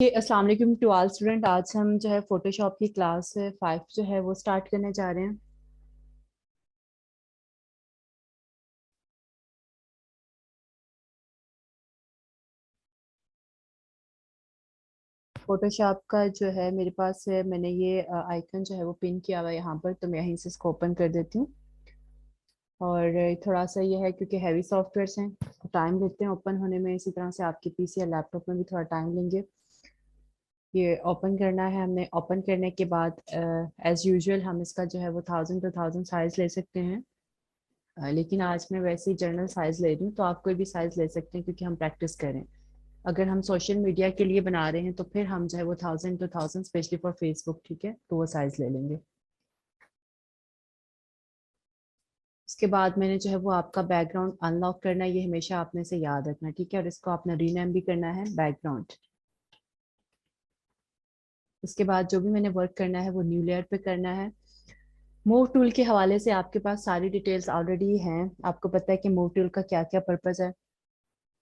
अस्सलाम वालेकुम to all student. आज हम जो है फोटोशॉप की क्लास 5 जो है वो स्टार्ट करने जा रहे हैं। फोटोशॉप का जो है मेरे पास है, मैंने ये आइकन जो है वो पिन किया हुआ है यहाँ पर, तो मैं यहीं से इसको ओपन कर देती हूँ। और थोड़ा सा ये है क्योंकि हैवी सॉफ्टवेयर्स हैं तो टाइम लेते हैं ओपन होने में, इसी तरह से आपके पीसी या लैपटॉप में भी थोड़ा टाइम लेंगे। ये ओपन करना है हमने। ओपन करने के बाद एज यूजुअल हम इसका जो है वो 1000 साइज ले सकते हैं। लेकिन आज मैं वैसे ही जनरल साइज ले रही हूँ, तो आप कोई भी साइज ले सकते हैं क्योंकि हम प्रैक्टिस करें। अगर हम सोशल मीडिया के लिए बना रहे हैं तो फिर हम जो है वो 1000 स्पेशली फॉर फेसबुक, ठीक है, तो वो साइज ले लेंगे। उसके बाद मैंने जो है वो आपका बैकग्राउंड अनलॉक करना है, ये हमेशा आपने से याद रखना है, ठीक है, और इसको आपने रीनेम भी करना है बैकग्राउंड। उसके बाद जो भी मैंने वर्क करना है वो न्यू लेयर पे करना है। मूव टूल के हवाले से आपके पास सारी डिटेल्स ऑलरेडी हैं। आपको पता है कि मूव टूल का क्या क्या पर्पज है।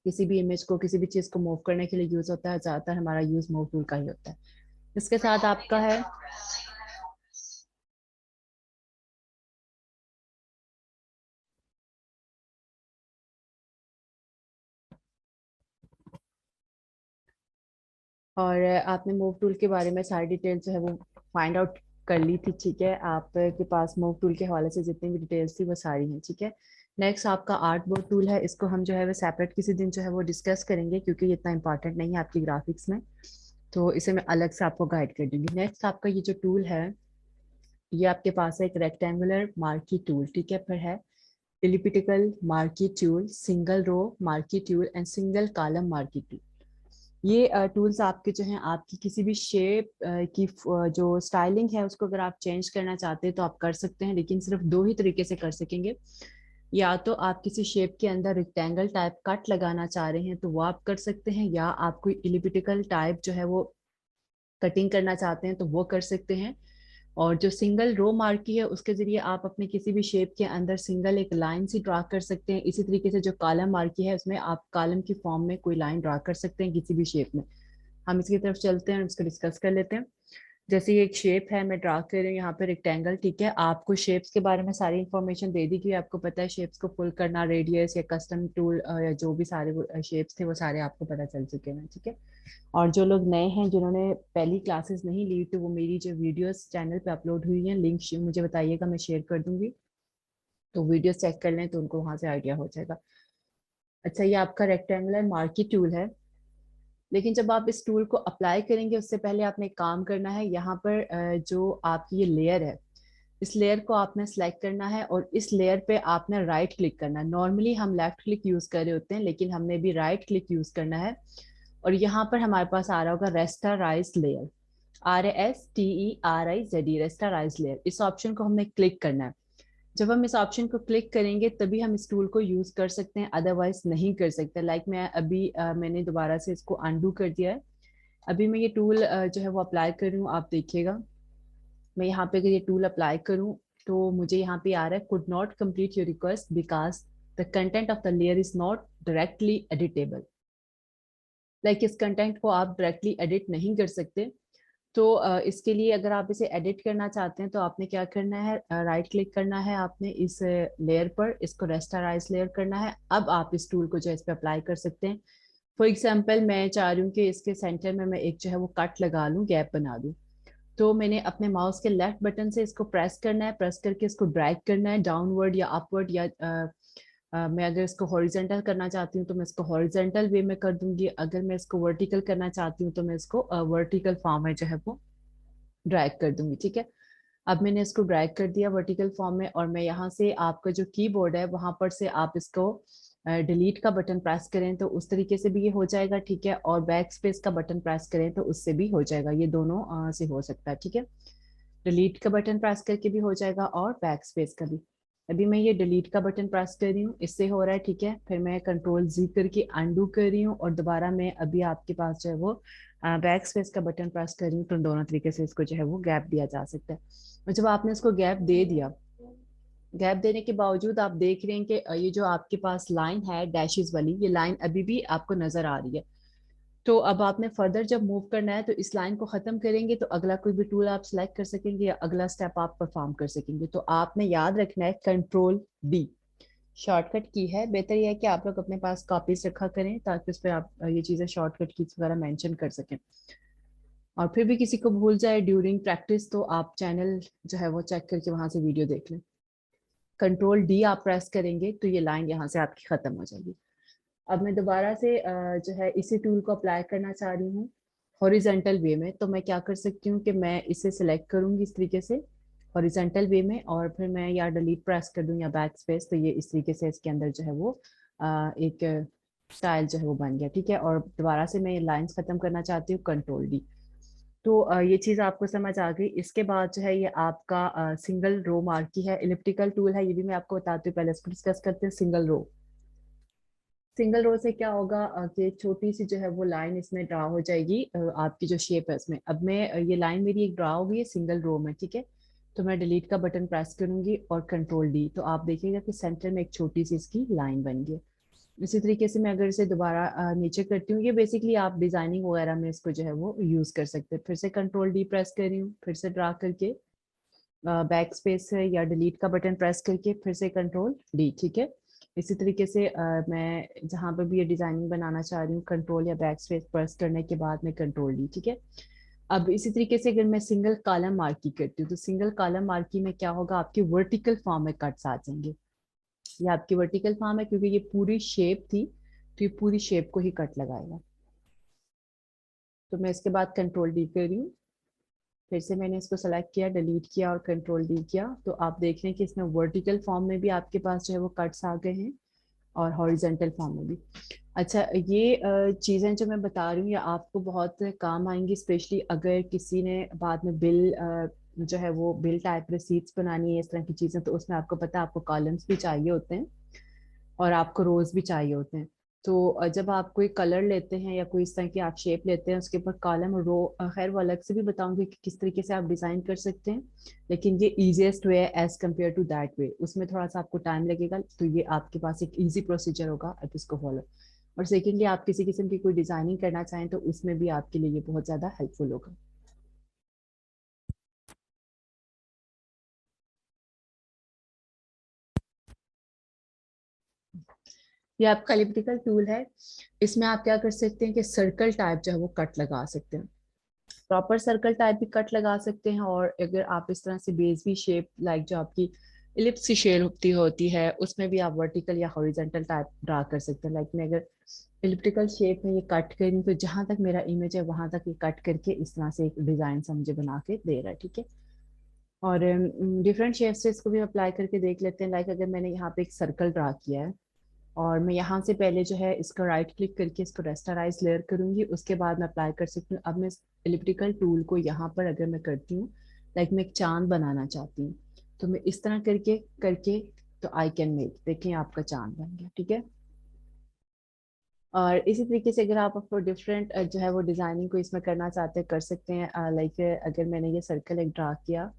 किसी भी इमेज को, किसी भी चीज को मूव करने के लिए यूज होता है। ज्यादातर हमारा यूज मूव टूल का ही होता है। इसके साथ आपका है और आपने मूव टूल के बारे में सारी डिटेल जो है वो फाइंड आउट कर ली थी, ठीक है। आपके पास मूव टूल के हवाले से जितनी भी डिटेल्स थी वो सारी हैं, ठीक है। नेक्स्ट आपका आर्ट बोर्ड टूल है, इसको हम जो है वो सेपरेट किसी दिन जो है वो डिस्कस करेंगे क्योंकि ये इतना इंपॉर्टेंट नहीं है आपकी ग्राफिक्स में। तो इसे मैं अलग से आपको गाइड कर दूंगी। नेक्स्ट आपका ये जो टूल है, ये आपके पास है एक रेक्टेंगुलर मार्की टूल, ठीक है, फिर है elliptical marquee tool, single row marquee tool and single column marquee tool. ये टूल्स आपके जो हैं आपकी किसी भी शेप की जो स्टाइलिंग है उसको अगर आप चेंज करना चाहते हैं तो आप कर सकते हैं, लेकिन सिर्फ दो ही तरीके से कर सकेंगे। या तो आप किसी शेप के अंदर रेक्टेंगल टाइप कट लगाना चाह रहे हैं तो वो आप कर सकते हैं, या आप कोई इलिप्टिकल टाइप जो है वो कटिंग करना चाहते हैं तो वो कर सकते हैं। और जो सिंगल रो मार्की है उसके जरिए आप अपने किसी भी शेप के अंदर सिंगल एक लाइन सी ड्रा कर सकते हैं। इसी तरीके से जो कॉलम मार्की है उसमें आप कॉलम की फॉर्म में कोई लाइन ड्रा कर सकते हैं किसी भी शेप में। हम इसकी तरफ चलते हैं और इसको डिस्कस कर लेते हैं। जैसे ये एक शेप है, मैं ड्रा कर रही हूँ यहाँ पे रेक्टेंगल, ठीक है। आपको शेप्स के बारे में सारी इन्फॉर्मेशन दे दी गई, आपको पता है शेप्स को फुल करना, रेडियस या कस्टम टूल या जो भी सारे शेप्स थे वो सारे आपको पता चल चुके हैं, ठीक है। और जो लोग नए हैं जिन्होंने पहली क्लासेस नहीं ली तो वो मेरी जो वीडियोस चैनल पे अपलोड हुई हैं, लिंक मुझे बताइएगा, मैं शेयर कर दूंगी, तो वीडियोस चेक कर लें तो उनको वहां से आइडिया हो जाएगा। अच्छा, ये आपका रेक्टेंगुलर मार्की टूल है। लेकिन जब आप इस टूल को अप्लाई करेंगे उससे पहले आपने एक काम करना है। यहाँ पर जो आपकी ये लेयर है, इस लेयर को आपने सेलेक्ट करना है और इस लेयर पे आपने राइट क्लिक करना है। नॉर्मली हम लेफ्ट क्लिक यूज कर रहे होते हैं लेकिन हमने भी राइट क्लिक यूज करना है। और यहाँ पर हमारे पास आ रहा होगा rasterise layer, RASTERIZED, rasterise layer. इस ऑप्शन को हमने क्लिक करना है। जब हम इस ऑप्शन को क्लिक करेंगे तभी हम इस टूल को यूज कर सकते हैं, अदरवाइज नहीं कर सकते। मैं अभी मैंने दोबारा से इसको अनडू कर दिया है। अभी मैं ये टूल जो है वो अप्लाई कर रही हूँ, आप देखिएगा। मैं यहाँ पे अगर ये टूल अप्लाई करूँ तो मुझे यहाँ पे आ रहा है could not complete your request because the content of the layer is not directly editable. इस कंटेंट को आप डायरेक्टली एडिट नहीं कर सकते। तो इसके लिए अगर आप इसे एडिट करना चाहते हैं तो आपने क्या करना है, राइट क्लिक करना है आपने इस लेयर पर, इसको रेस्टराइज लेयर करना है। अब आप इस टूल को जो है इस पे अप्लाई कर सकते हैं। फॉर एग्जांपल मैं चाह रही हूँ कि इसके सेंटर में मैं एक जो है वो कट लगा लूँ, गैप बना दूँ। तो मैंने अपने माउस के लेफ्ट बटन से इसको प्रेस करना है, प्रेस करके इसको ड्रैग करना है डाउनवर्ड या अपवर्ड, या मैं अगर इसको हॉरिजेंटल करना चाहती हूँ तो मैं इसको हॉरिजेंटल वे में कर दूंगी। अगर मैं इसको वर्टिकल करना चाहती हूँ तो मैं इसको वर्टिकल फॉर्म में जो है वो ड्रैग कर दूंगी, ठीक है। अब मैंने इसको ड्रैग कर दिया वर्टिकल फॉर्म में, और मैं यहाँ से आपका जो कीबोर्ड है वहां पर से आप इसको डिलीट का बटन प्रेस करें तो उस तरीके से भी ये हो जाएगा, ठीक है। और बैक स्पेस का बटन प्रेस करें तो उससे भी हो जाएगा, ये दोनों से हो सकता है, ठीक है। डिलीट का बटन प्रेस करके भी हो जाएगा और बैक स्पेस का भी। अभी मैं ये डिलीट का बटन प्रेस कर रही हूँ, इससे हो रहा है, ठीक है। फिर मैं कंट्रोल Z करके अनडू कर रही हूँ और दोबारा मैं अभी आपके पास जो है वो बैक स्पेस का बटन प्रेस कर रही हूँ, तो दोनों तरीके से इसको जो है वो गैप दिया जा सकता है। और जब आपने इसको गैप दे दिया, गैप देने के बावजूद आप देख रहे हैं कि ये जो आपके पास लाइन है डैशेस वाली, ये लाइन अभी भी आपको नजर आ रही है। तो अब आपने फर्दर जब मूव करना है तो इस लाइन को खत्म करेंगे तो अगला कोई भी टूल आप सिलेक्ट कर सकेंगे या अगला स्टेप आप परफॉर्म कर सकेंगे। तो आपने याद रखना है कंट्रोल डी शॉर्टकट की है। बेहतर यह है कि आप लोग अपने पास कॉपीज रखा करें ताकि उस पर आप ये चीजें शॉर्टकट कीज वगैरह मेंशन कर सकें। और फिर भी किसी को भूल जाए ड्यूरिंग प्रैक्टिस तो आप चैनल जो है वो चेक करके वहां से वीडियो देख लें। कंट्रोल डी आप प्रेस करेंगे तो ये लाइन यहाँ से आपकी खत्म हो जाएगी। अब मैं दोबारा से जो है इसी टूल को अप्लाई करना चाह रही हूँ हॉरिजेंटल वे में। तो मैं क्या कर सकती हूँ कि मैं इसे सिलेक्ट करूंगी इस तरीके से हॉरिजेंटल वे में, और फिर मैं या डिलीट प्रेस कर दूं या बैक स्पेस, तो ये इस तरीके से इसके अंदर जो है वो एक स्टाइल जो है वो बन गया। ठीक है, और दोबारा से मैं लाइंस खत्म करना चाहती हूँ कंट्रोल डी। तो ये चीज आपको समझ आ गई। इसके बाद जो है ये आपका सिंगल रो मार्की है, इलिप्टिकल टूल है, ये भी मैं आपको बताती हूँ। पहले इसको डिस्कस करते हैं सिंगल रो। सिंगल रो से क्या होगा कि छोटी सी जो है वो लाइन इसमें ड्रा हो जाएगी आपकी जो शेप है इसमें। अब मैं ये लाइन मेरी एक ड्रा हो गई है सिंगल रो में। ठीक है, तो मैं डिलीट का बटन प्रेस करूंगी और कंट्रोल डी, तो आप देखिएगा कि सेंटर में एक छोटी सी इसकी लाइन बन गई। इसी तरीके से मैं अगर इसे दोबारा नीचे करती हूँ, ये बेसिकली आप डिजाइनिंग वगैरह में इसको जो है वो यूज कर सकते हैं। फिर से कंट्रोल डी प्रेस कर रही हूँ, फिर से ड्रा करके बैक स्पेस है या डिलीट का बटन प्रेस करके फिर से कंट्रोल डी। ठीक है, इसी तरीके से मैं जहां पर भी ये डिजाइनिंग बनाना चाह रही हूँ कंट्रोल या बैक स्पेस प्रेस करने के बाद में कंट्रोल डी। ठीक है, अब इसी तरीके से अगर मैं सिंगल कॉलम मार्की करती हूँ तो सिंगल कॉलम मार्की में क्या होगा, आपकी वर्टिकल फॉर्म में कट्स आ जाएंगे। ये आपकी वर्टिकल फॉर्म है क्योंकि ये पूरी शेप थी, तो ये पूरी शेप को ही कट लगाएगा। तो मैं इसके बाद कंट्रोल डी कर रही हूँ, फिर से मैंने इसको सेलेक्ट किया, डिलीट किया और कंट्रोल डी किया, तो आप देख रहे हैं कि इसमें वर्टिकल फॉर्म में भी आपके पास जो है वो कट्स आ गए हैं और हॉरिजेंटल फॉर्म में भी। अच्छा, ये चीज़ें जो मैं बता रही हूँ ये आपको बहुत काम आएंगी, स्पेशली अगर किसी ने बाद में बिल जो है वो बिल टाइप रिसीट्स बनानी है, इस तरह की चीज़ें, तो उसमें आपको पता है आपको कॉलम्स भी चाहिए होते हैं और आपको रोज भी चाहिए होते हैं। तो जब आप कोई कलर लेते हैं या कोई इस तरह की आप शेप लेते हैं उसके ऊपर कॉलम और रो, खैर वो अलग से भी बताऊंगी कि किस तरीके से आप डिजाइन कर सकते हैं, लेकिन ये इजीएस्ट वे है as compare to that way. उसमें थोड़ा सा आपको टाइम लगेगा, तो ये आपके पास एक इजी प्रोसीजर होगा, आप इसको फॉलो। और सेकेंडली आप किसी किस्म की कोई डिजाइनिंग करना चाहें तो उसमें भी आपके लिए ये बहुत ज्यादा हेल्पफुल होगा। ये आपका एलिप्टिकल टूल है, इसमें आप क्या कर सकते हैं कि सर्कल टाइप जो है वो कट लगा सकते हैं, प्रॉपर सर्कल टाइप भी कट लगा सकते हैं। और अगर आप इस तरह से बेस भी शेप लाइक जो आपकी इलिप्स की शेप होती है उसमें भी आप वर्टिकल या हॉरिजेंटल टाइप ड्रा कर सकते हैं। लाइक मैं अगर इलिप्टिकल शेप में ये कट करूँ तो जहां तक मेरा इमेज है वहां तक ये कट करके इस तरह से एक डिजाइन सा मुझे बना के दे रहा है। ठीक है, और डिफरेंट शेप से इसको भी अप्लाई करके देख लेते हैं। लाइक अगर मैंने यहाँ पे एक सर्कल ड्रा किया है और मैं यहाँ से पहले जो है इसको राइट क्लिक करके इसको रेस्टराइज लेयर करूंगी, उसके बाद मैं अप्लाई कर सकती हूँ। अब मैं एलिप्टिकल टूल को यहाँ पर अगर मैं करती हूँ, लाइक मैं एक चांद बनाना चाहती हूँ, तो मैं इस तरह करके करके तो आई कैन मेक, देखें आपका चांद बन गया। ठीक है, और इसी तरीके से अगर आप आपको डिफरेंट जो है वो डिजाइनिंग को इसमें करना चाहते हैं कर सकते हैं। लाइक अगर मैंने ये सर्कल एक ड्रा किया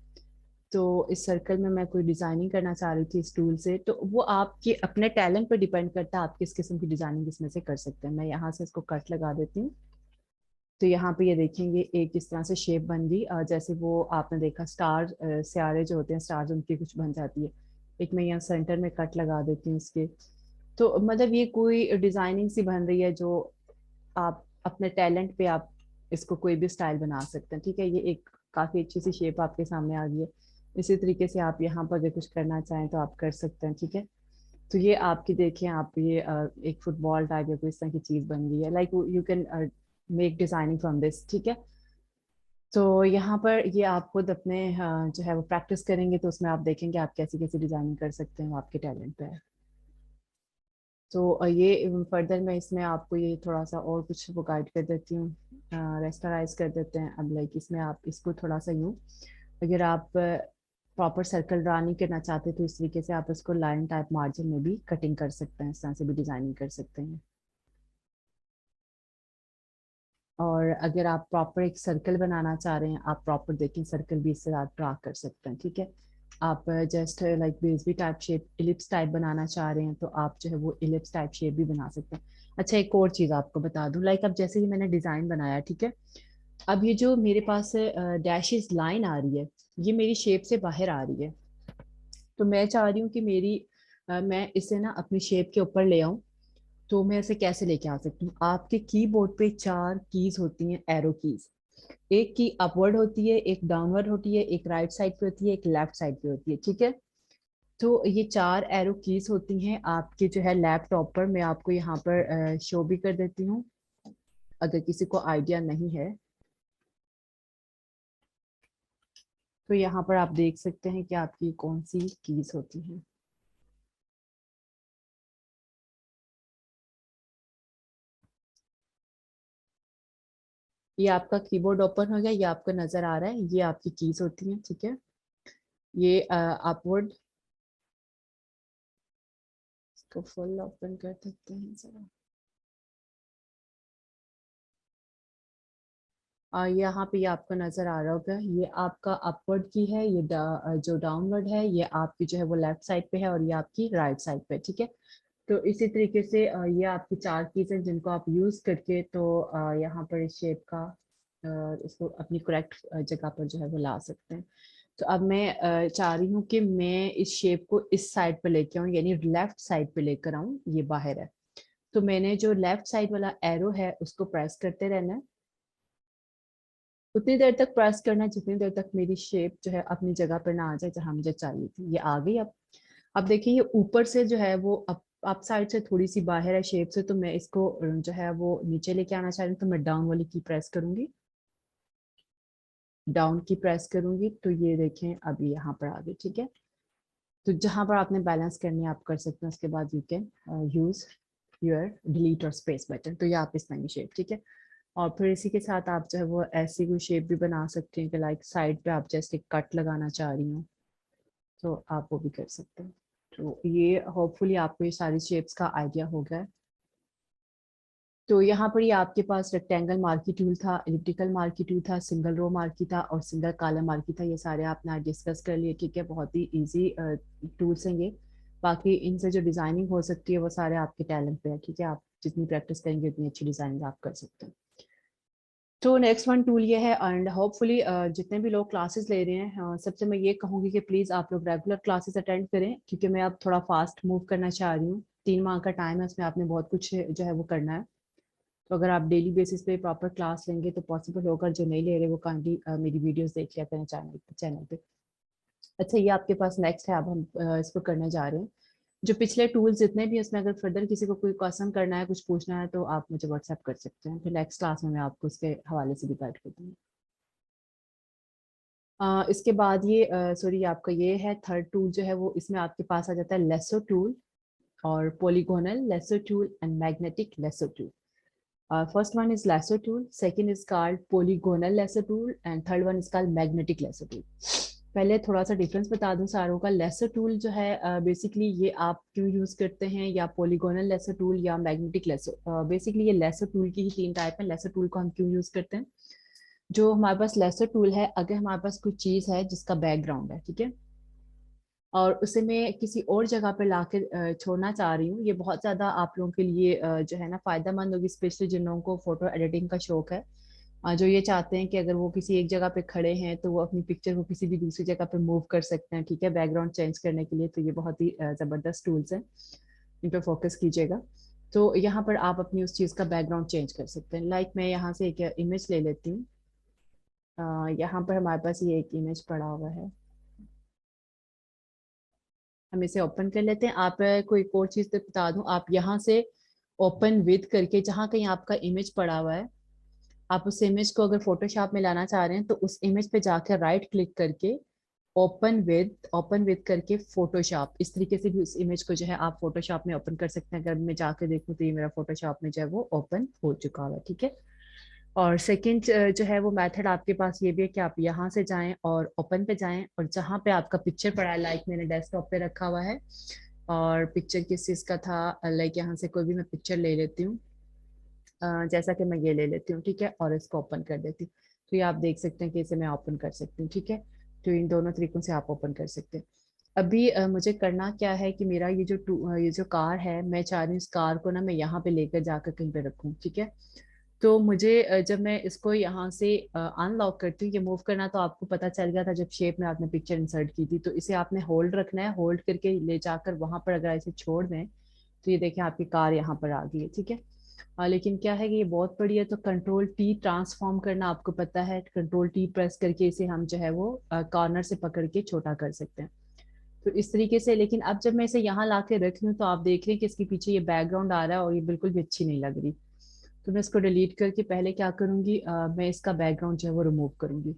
तो इस सर्कल में मैं कोई डिजाइनिंग करना चाह रही थी इस टूल से, तो वो आपके अपने टैलेंट पर डिपेंड करता है आप किस किस्म की डिजाइनिंग इसमें से कर सकते हैं। मैं यहाँ से इसको कट लगा देती हूँ, तो यहाँ पे ये देखेंगे एक इस तरह से शेप बन गई, जैसे वो आपने देखा स्टार सितारे जो होते हैं स्टार्स उनकी कुछ बन जाती है। एक मैं यहाँ सेंटर में कट लगा देती हूँ इसके, तो मतलब ये कोई डिजाइनिंग सी बन रही है जो आप अपने टैलेंट पे आप इसको कोई भी स्टाइल बना सकते हैं। ठीक है, ये एक काफी अच्छी सी शेप आपके सामने आ गई है। इसी तरीके से आप यहाँ पर अगर कुछ करना चाहें तो आप कर सकते हैं। ठीक है, तो ये आपकी देखिए आप ये एक फुटबॉल टाइप या कोई इस तरह की चीज बन गई है, like you can make designing from this. ठीक है, तो यहाँ पर ये आप खुद अपने जो है वो प्रैक्टिस करेंगे तो उसमें आप देखेंगे आप कैसी कैसी डिजाइनिंग कर सकते हैं, वो आपके टैलेंट पे है। तो ये फर्दर मैं इसमें आपको ये थोड़ा सा और कुछ वो गाइड कर देती हूँ, रेस्टराइज कर देते हैं। अब लाइक इसमें आप इसको थोड़ा सा यूँ, अगर आप प्रॉपर सर्कल ड्रा नहीं करना चाहते तो इस तरीके से आप इसको लाइन टाइप मार्जिन में भी कटिंग कर सकते हैं, इस तरह से भी डिजाइनिंग कर सकते हैं। और अगर आप प्रॉपर एक सर्कल बनाना चाह रहे हैं, आप प्रॉपर देखें सर्कल भी इससे आप ड्रा कर सकते हैं। ठीक है, आप जस्ट लाइक बेसबी टाइप शेप इलिप्स टाइप बनाना चाह रहे हैं तो आप जो है वो इलिप्स टाइप शेप भी बना सकते हैं। अच्छा, एक और चीज आपको बता दूं, लाइक अब जैसे ही मैंने डिजाइन बनाया, ठीक है, अब ये जो मेरे पास डैशेस लाइन आ रही है, ये मेरी शेप से बाहर आ रही है। तो मैं चाह रही हूँ कि मैं इसे ना अपनी शेप के ऊपर ले आऊं। तो मैं इसे कैसे लेके आ सकती हूँ? आपके कीबोर्ड पे 4 कीज होती हैं, एरो कीज। एक की अपवर्ड होती है, एक डाउनवर्ड होती है, एक राइट साइड पे होती है, एक लेफ्ट साइड पे होती है, ठीक है। तो ये 4 एरो कीज होती हैं आपके जो है लैपटॉप पर। मैं आपको यहाँ पर शो भी कर देती हूँ, अगर किसी को आइडिया नहीं है। तो यहाँ पर आप देख सकते हैं कि आपकी कौन सी कीज होती हैं। ये आपका कीबोर्ड ओपन हो गया, ये आपको नजर आ रहा है, ये आपकी कीज होती हैं, ठीक है। ये अपवर्ड, इसको फुल ओपन कर देते हैं जरा। यहाँ पे ये आपको नजर आ रहा होगा, ये आपका अपवर्ड की है, जो डाउनवर्ड है ये आपकी जो है वो लेफ्ट साइड पे है, और ये आपकी राइट साइड पे है, ठीक है। तो इसी तरीके से ये आपकी 4 कीज हैं जिनको आप यूज करके तो यहाँ पर इस शेप का इसको अपनी करेक्ट जगह पर जो है वो ला सकते हैं। तो अब मैं चाह रही हूँ कि मैं इस शेप को इस साइड पे लेके आऊँ, यानी लेफ्ट साइड पे लेकर आऊँ, ये बाहर है। तो मैंने जो लेफ्ट साइड वाला एरो है उसको प्रेस करते रहना है, उतनी देर तक प्रेस करना है जितनी देर तक मेरी शेप जो है अपनी जगह पर ना आ जाए जहां मुझे चाहिए थी। ये आ गई। अब देखिए ये ऊपर से जो है वो अप साइड से थोड़ी सी बाहर है शेप से, तो मैं इसको जो है वो नीचे लेके आना चाह रही हूँ, तो मैं डाउन वाली की प्रेस करूंगी, डाउन की प्रेस करूंगी, तो ये देखें अभी यहाँ पर आ गई, ठीक है। तो जहां पर आपने बैलेंस करनी है आप कर सकते हैं, उसके बाद you can use your delete और स्पेस बटन। तो ये आप इस तरह की शेप, ठीक है। और फिर इसी के साथ आप जो है वो ऐसी कोई शेप भी बना सकते हैं कि लाइक साइड पे आप जैसे कट लगाना चाह रही हो, तो आप वो भी कर सकते हैं। तो ये होपफुली आपको ये सारी शेप्स का आइडिया हो गया है। तो यहाँ पर ये आपके पास रेक्टेंगल मार्की टूल था, एलिप्टिकल मार्की टूल था, सिंगल रो मार्की था और सिंगल कॉलम मार्की था। ये सारे आपने आज डिस्कस कर लिए, ठीक है। बहुत ही इजी टूल्स हैं ये। बाकी इनसे जो डिजाइनिंग हो सकती है वो सारे आपके टैलेंट पे है, ठीक है। आप जितनी प्रैक्टिस करेंगे उतनी अच्छी डिजाइनिंग आप कर सकते हैं। तो नेक्स्ट वन टूल ये है, एंड होपफुली जितने भी लोग क्लासेस ले रहे हैं, सबसे मैं ये कहूँगी कि प्लीज़ आप लोग रेगुलर क्लासेस अटेंड करें, क्योंकि मैं अब थोड़ा फास्ट मूव करना चाह रही हूँ। 3 माह का टाइम है, उसमें आपने बहुत कुछ जो है वो करना है। तो अगर आप डेली बेसिस पे प्रॉपर क्लास लेंगे तो पॉसिबल होगा। जो नहीं ले रहे वो काइंडली मेरी वीडियोस देख लिया करें चैनल पे। अच्छा, ये आपके पास नेक्स्ट है, अब हम इसको करने जा रहे हैं। जो पिछले टूल्स जितने भी हैं, उसमें अगर फर्दर किसी को कोई क्वेश्चन करना है, कुछ पूछना है, तो आप मुझे व्हाट्सएप कर सकते हैं, फिर नेक्स्ट क्लास में मैं आपको उसके हवाले से भी गाइड कर दूँगी। इसके बाद ये सॉरी, आपका ये है थर्ड टूल जो है वो, इसमें आपके पास आ जाता है लेसो टूल और polygonal lasso tool and magnetic lasso tool. First one is lasso tool, second is called polygonal lasso tool, and third one is called magnetic lasso tool. पहले थोड़ा सा डिफरेंस बता दूं सारों का। लेसर टूल जो है बेसिकली ये आप क्यों यूज करते हैं, या पोलीगोनल लेसर टूल या मैग्नेटिक लेसर, बेसिकली ये लेसर टूल की ही 3 टाइप है। लेसर टूल को हम क्यों यूज करते हैं? जो हमारे पास लेसर टूल है, अगर हमारे पास कोई चीज है जिसका बैकग्राउंड है, ठीक है, और उसे मैं किसी और जगह पर लाके छोड़ना चाह रही हूँ, ये बहुत ज्यादा आप लोगों के लिए जो है ना फायदेमंद होगी, स्पेशली जिन लोगों को फोटो एडिटिंग का शौक है, जो ये चाहते हैं कि अगर वो किसी एक जगह पे खड़े हैं तो वो अपनी पिक्चर को किसी भी दूसरी जगह पे मूव कर सकते हैं, ठीक है, बैकग्राउंड चेंज करने के लिए। तो ये बहुत ही जबरदस्त टूल्स हैं, इन पर फोकस कीजिएगा। तो यहाँ पर आप अपनी उस चीज़ का बैकग्राउंड चेंज कर सकते हैं। लाइक मैं यहाँ से एक इमेज ले लेती हूँ। यहाँ पर हमारे पास ये एक इमेज पड़ा हुआ है, हम इसे ओपन कर लेते हैं। आप कोई एक और चीज़ तो बता दूं, आप यहाँ से ओपन विद करके जहाँ कहीं आपका इमेज पड़ा हुआ है, आप उस इमेज को अगर फोटोशॉप में लाना चाह रहे हैं तो उस इमेज पे जाकर राइट क्लिक करके ओपन विद करके फोटोशॉप, इस तरीके से भी उस इमेज को जो है आप फोटोशॉप में ओपन कर सकते हैं। अगर मैं जाकर देखूँ तो ये मेरा फोटोशॉप में जो है वो ओपन हो चुका हुआ है, ठीक है। और सेकंड जो है वो मेथड आपके पास ये भी है कि आप यहाँ से जाएं और ओपन पे जाएं, और जहाँ पे आपका पिक्चर पड़ा है, लाइक मैंने डेस्कटॉप पे रखा हुआ है और पिक्चर किस चीज़ का था, लाइक यहाँ से कोई भी मैं पिक्चर ले लेती हूँ, जैसा कि मैं ये ले लेती हूँ, ठीक है, और इसको ओपन कर देती हूँ। तो ये आप देख सकते हैं कि इसे मैं ओपन कर सकती हूँ, ठीक है। तो इन दोनों तरीकों से आप ओपन कर सकते हैं। अभी मुझे करना क्या है कि मेरा ये जो कार है, मैं चाह रही हूँ इस कार को ना मैं यहाँ पे लेकर जाकर कहीं पे रखूँ, ठीक है। तो मुझे जब मैं इसको यहाँ से अनलॉक करती हूँ, ये मूव करना तो आपको पता चल गया था जब शेप में आपने पिक्चर इंसर्ट की थी। तो इसे आपने होल्ड रखना है, होल्ड करके ले जाकर वहां पर अगर इसे छोड़ दें तो ये देखें आपकी कार यहाँ पर आ गई है, ठीक है। लेकिन क्या है कि ये बहुत बड़ी है, तो कंट्रोल टी ट्रांसफॉर्म करना आपको पता है, कंट्रोल टी प्रेस करके इसे हम जो है वो कॉर्नर से पकड़ के छोटा कर सकते हैं। तो इस तरीके से, लेकिन अब जब मैं इसे यहाँ ला के रख लूँ तो आप देख रहे हैं कि इसके पीछे ये बैकग्राउंड आ रहा है और ये बिल्कुल भी अच्छी नहीं लग रही। तो मैं इसको डिलीट करके पहले क्या करूंगी, मैं इसका बैकग्राउंड जो है वो रिमूव करूंगी।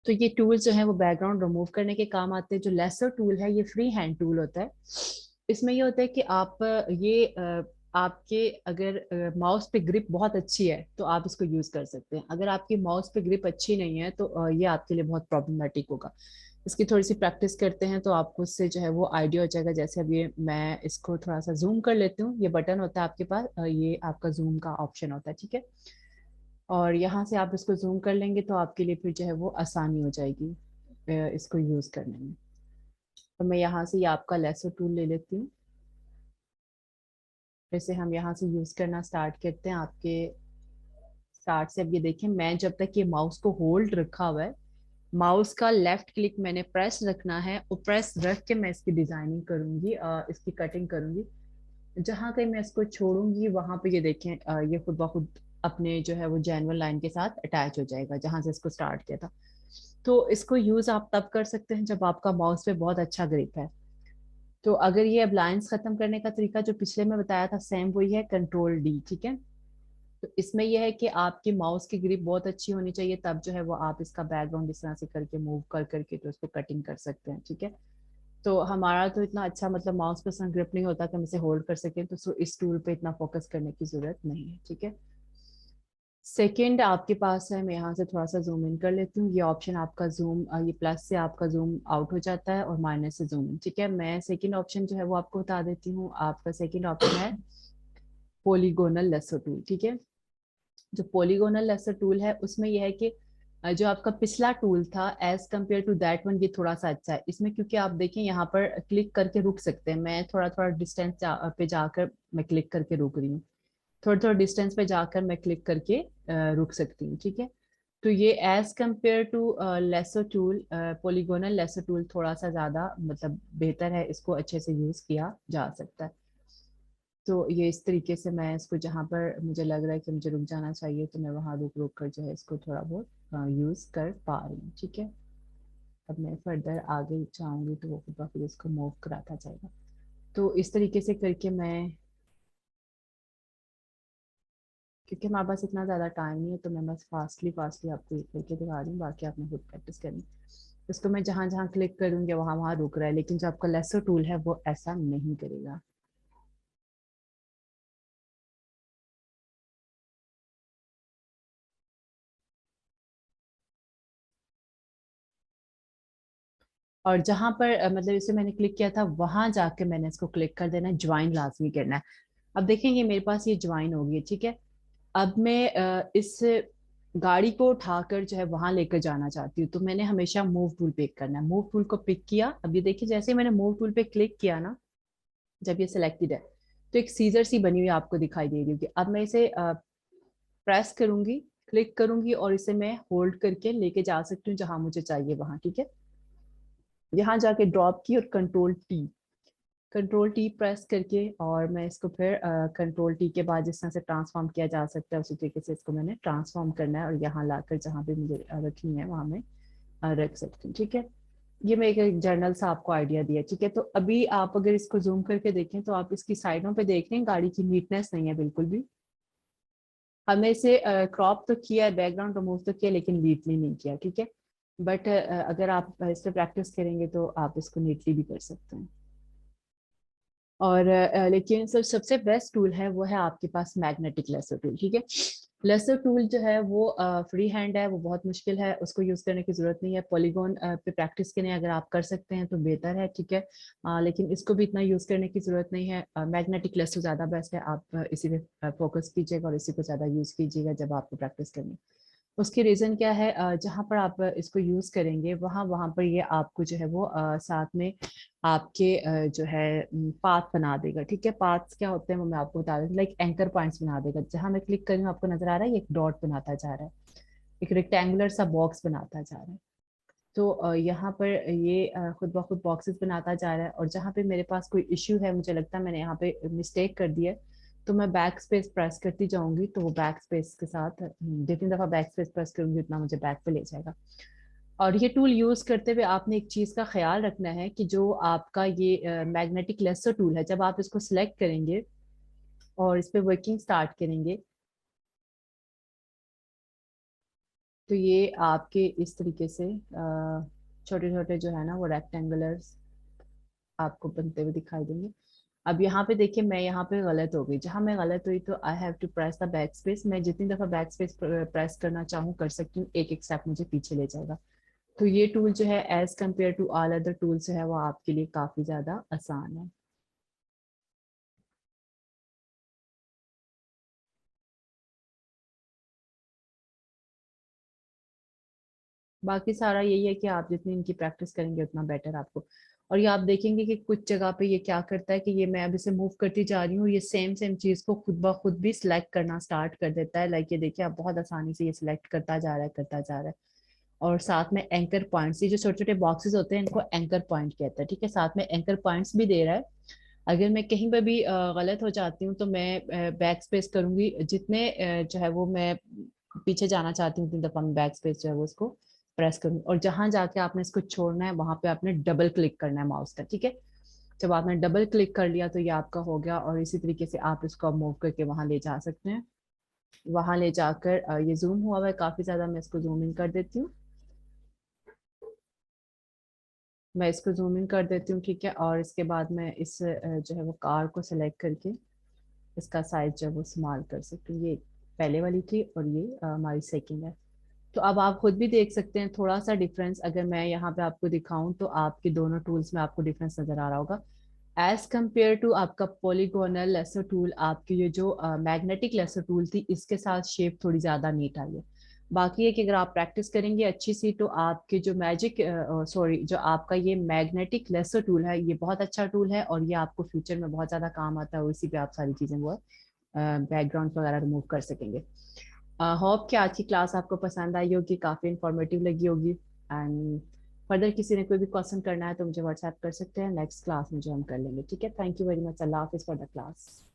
तो ये टूल जो है वो बैकग्राउंड रिमूव करने के काम आते हैं। जो लेसर टूल है ये फ्री हैंड टूल होता है। इसमें ये होता है कि आप आपके अगर माउस पे ग्रिप बहुत अच्छी है तो आप इसको यूज कर सकते हैं। अगर आपकी माउस पे ग्रिप अच्छी नहीं है तो ये आपके लिए बहुत प्रॉब्लमेटिक होगा। इसकी थोड़ी सी प्रैक्टिस करते हैं तो आपको उससे जो है वो आइडिया हो जाएगा। जैसे अब ये मैं इसको थोड़ा सा जूम कर लेती हूँ, ये बटन होता है आपके पास, ये आपका जूम का ऑप्शन होता है, ठीक है। और यहाँ से आप इसको जूम कर लेंगे तो आपके लिए फिर जो है वो आसानी हो जाएगी इसको यूज करने में। तो मैं यहाँ से ये आपका लेसर टूल ले लेती हूँ। फिर से हम यहाँ से यूज करना स्टार्ट करते हैं आपके स्टार्ट से। अब ये देखें, मैं जब तक ये माउस को होल्ड रखा हुआ है, माउस का लेफ्ट क्लिक मैंने प्रेस रखना है और प्रेस रख के मैं इसकी डिजाइनिंग करूंगी, इसकी कटिंग करूंगी। जहां कहीं मैं इसको छोड़ूंगी वहां पे ये देखें ये खुद ब खुद अपने जो है वो जेन्युइन लाइन के साथ अटैच हो जाएगा जहां से इसको स्टार्ट किया था। तो इसको यूज आप तब कर सकते हैं जब आपका माउस पे बहुत अच्छा ग्रिप है। तो अगर ये अब लाइंस खत्म करने का तरीका जो पिछले में बताया था सेम वही है, कंट्रोल डी, ठीक है। तो इसमें यह है कि आपकी माउस की ग्रिप बहुत अच्छी होनी चाहिए, तब जो है वो आप इसका बैकग्राउंड इस तरह से करके मूव कर करके तो इसको कटिंग कर सकते हैं, ठीक है। तो हमारा तो इतना अच्छा मतलब माउस पे इतना ग्रिप नहीं होता कि हम इसे होल्ड कर सकें, तो इस टूल पे इतना फोकस करने की जरूरत नहीं है, ठीक है। सेकंड आपके पास है, मैं यहाँ से थोड़ा सा जूम इन कर लेती हूँ। ये ऑप्शन आपका जूम, ये प्लस से आपका जूम आउट हो जाता है और माइनस से जूम इन, ठीक है। मैं सेकंड ऑप्शन जो है वो आपको बता देती हूँ। आपका सेकंड ऑप्शन है पोलीगोनल लेसर टूल, ठीक है। जो पॉलीगोनल लेसर टूल है उसमें यह है कि जो आपका पिछला टूल था as compare to that one, ये थोड़ा सा अच्छा है इसमें, क्योंकि आप देखें यहाँ पर क्लिक करके रुक सकते हैं। मैं थोड़ा थोड़ा डिस्टेंस पे जाकर मैं क्लिक करके रुक रही हूँ, थोड़ा थोड़ा डिस्टेंस पे जाकर मैं क्लिक करके रुक सकती हूँ, ठीक है। तो ये as compare to lasso tool, polygonal lasso tool थोड़ा सा ज्यादा मतलब बेहतर है, इसको अच्छे से यूज किया जा सकता है। तो ये इस तरीके से मैं इसको जहाँ पर मुझे लग रहा है कि मुझे रुक जाना चाहिए तो मैं वहाँ रुक रुक कर जो है इसको थोड़ा बहुत यूज कर पा रही हूँ, ठीक है। अब मैं फर्दर आगे जाऊंगी तो वो खुद ब खुद इसको मूव कराता जाएगा। तो इस तरीके से करके मैं, क्योंकि हमारे पास इतना ज़्यादा टाइम नहीं है तो मैं बस फास्टली फास्टली आपको ये करके दिखा रही हूँ, बाकी आपने खुद प्रैक्टिस करनी। इसको मैं जहाँ जहाँ क्लिक करूँगी वहाँ वहाँ रुक रहा है, लेकिन जो आपका लेसर टूल है वो ऐसा नहीं करेगा। और जहां पर मतलब इसे मैंने क्लिक किया था वहां जाके मैंने इसको क्लिक कर देना है, ज्वाइन लाजमी करना है। अब देखेंगे मेरे पास ये ज्वाइन होगी, ठीक है। अब मैं इस गाड़ी को उठाकर जो है वहां लेकर जाना चाहती हूँ, तो मैंने हमेशा मूव टूल पिक करना है। मूव टूल को पिक किया, अब ये देखिए जैसे ही मैंने मूव टूल पे क्लिक किया ना, जब ये सिलेक्टेड है तो एक सीजर सी बनी हुई आपको दिखाई दे रही होगी। अब मैं इसे प्रेस करूंगी, क्लिक करूंगी और इसे मैं होल्ड करके लेके जा सकती हूँ जहां मुझे चाहिए वहां, ठीक है। यहाँ जाके ड्रॉप की और कंट्रोल टी प्रेस करके और मैं इसको फिर कंट्रोल टी के बाद जिस तरह से ट्रांसफॉर्म किया जा सकता है उसी तरीके से इसको मैंने ट्रांसफॉर्म करना है और यहाँ लाकर जहाँ पे मुझे रखनी है वहां मैं रख सकती हूँ, ठीक है। ये मैं एक जर्नल सा आपको आइडिया दिया, ठीक है। तो अभी आप अगर इसको जूम करके देखें तो आप इसकी साइडों पे देख रहे हैं गाड़ी की नीटनेस नहीं है बिल्कुल भी। हमने इसे क्रॉप तो किया है, बैकग्राउंड रिमूव तो किया, लेकिन नीटली नहीं किया, ठीक है। बट अगर आप इस पर प्रैक्टिस करेंगे तो आप इसको नीटली भी कर सकते हैं। और लेकिन सर सबसे बेस्ट टूल है वो है आपके पास मैग्नेटिक लेसर टूल, ठीक है। लेसर टूल जो है वो फ्री हैंड है, वो बहुत मुश्किल है, उसको यूज करने की जरूरत नहीं है। पॉलीगॉन पे प्रैक्टिस करने अगर आप कर सकते हैं तो बेहतर है, ठीक है। लेकिन इसको भी इतना यूज करने की जरूरत नहीं है। मैग्नेटिक लेसर ज्यादा बेस्ट है, आप इसी पे फोकस कीजिएगा और इसी को ज्यादा यूज कीजिएगा जब आपको प्रैक्टिस करनी। उसकी रीज़न क्या है, जहाँ पर आप इसको यूज़ करेंगे वहाँ वहाँ पर ये आपको जो है वो साथ में आपके जो है पाथ बना देगा। ठीक है, पाथ्स क्या होते हैं वो मैं आपको बता दूँ, लाइक एंकर पॉइंट्स बना देगा। जहाँ मैं क्लिक करूँ आपको नजर आ रहा है ये एक डॉट बनाता जा रहा है, एक रेक्टेंगुलर सा बॉक्स बनाता जा रहा है। तो यहाँ पर ये खुद ब खुद बॉक्सेस बनाता जा रहा है, और जहाँ पे मेरे पास कोई इश्यू है, मुझे लगता है मैंने यहाँ पे मिस्टेक कर दी है, तो मैं बैक स्पेस प्रेस करती जाऊंगी, तो वो बैक स्पेस के साथ जितनी दफा बैक स्पेस प्रेस करूंगी उतना मुझे बैक पे ले जाएगा। और ये टूल यूज करते हुए आपने एक चीज का ख्याल रखना है कि जो आपका ये मैग्नेटिक लेसर टूल है, जब आप इसको सिलेक्ट करेंगे और इस पे वर्किंग स्टार्ट करेंगे, तो ये आपके इस तरीके से छोटे छोटे जो है ना वो रेक्टेंगुलर आपको बनते हुए दिखाई देंगे। अब यहाँ पे देखिए मैं यहाँ पे गलत हो गई, जहाँ मैं गलत हुई तो I have to press the backspace. मैं जितनी दफा बैक स्पेस प्रेस करना चाहूँ कर सकती हूँ, एक एक स्टेप मुझे पीछे ले जाएगा। तो ये टूल जो है as compare to all other tools जो है वो आपके लिए काफी ज्यादा आसान है। बाकी सारा यही है कि आप जितनी इनकी प्रैक्टिस करेंगे उतना बेटर आपको। और ये आप देखेंगे कि कुछ जगह पे ये क्या करता है कि ये मैं अब इसे मूव करती जा रही हूँ, ये सेम सेम चीज को खुद ब खुद भी सिलेक्ट करना स्टार्ट कर देता है। लाइक ये देखिए आप बहुत आसानी से ये सिलेक्ट करता जा रहा है करता जा रहा है। और साथ में एंकर पॉइंट्स, ये जो छोटे छोटे बॉक्सेस होते हैं इनको एंकर पॉइंट कहता है। ठीक है, साथ में एंकर पॉइंट्स भी दे रहा है। अगर मैं कहीं पर भी गलत हो जाती हूँ तो मैं बैक स्पेस करूंगी, जितने जो है वो मैं पीछे जाना चाहती हूँ उतनी दफा मैं बैक स्पेस जो है वो उसको प्रेस करूंगी। और जहां जाके आपने इसको छोड़ना है वहां पे आपने डबल क्लिक करना है माउस का। ठीक है, जब आपने डबल क्लिक कर लिया तो ये आपका हो गया, और इसी तरीके से आप इसको मूव करके वहां ले जा सकते हैं। वहां ले जाकर ये जूम हुआ हुआ है काफी ज्यादा, मैं इसको जूम इन कर देती हूँ। मैं इसको जूम इन कर देती हूँ, ठीक है। और इसके बाद मैं इस जो है वो कार को सिलेक्ट करके इसका साइज जो है वो स्मॉल कर सकती हूँ। ये पहले वाली थी और ये हमारी सेकंड है। तो अब आप खुद भी देख सकते हैं थोड़ा सा डिफरेंस, अगर मैं यहाँ पे आपको दिखाऊं तो आपके दोनों टूल्स में आपको डिफरेंस नजर आ रहा होगा। एज कम्पेयर टू आपका पॉलीगोनल लेसर टूल, आपकी ये जो मैग्नेटिक लेसर टूल थी इसके साथ शेप थोड़ी ज्यादा नीट आई है। बाकी है कि अगर आप प्रैक्टिस करेंगे अच्छी सी तो आपके जो मैजिक सॉरी जो आपका ये मैग्नेटिक लेसर टूल है ये बहुत अच्छा टूल है, और ये आपको फ्यूचर में बहुत ज्यादा काम आता है, और इसी पे आप सारी चीजें वो बैकग्राउंड वगैरह रिमूव कर सकेंगे। होप कि आज की क्लास आपको पसंद आई होगी, काफी इंफॉर्मेटिव लगी होगी। एंड फर्दर किसी ने कोई भी क्वेश्चन करना है तो मुझे व्हाट्सएप कर सकते हैं, नेक्स्ट क्लास में जो हम कर लेंगे। ठीक है, thank you very much, Allah Hafiz for the class.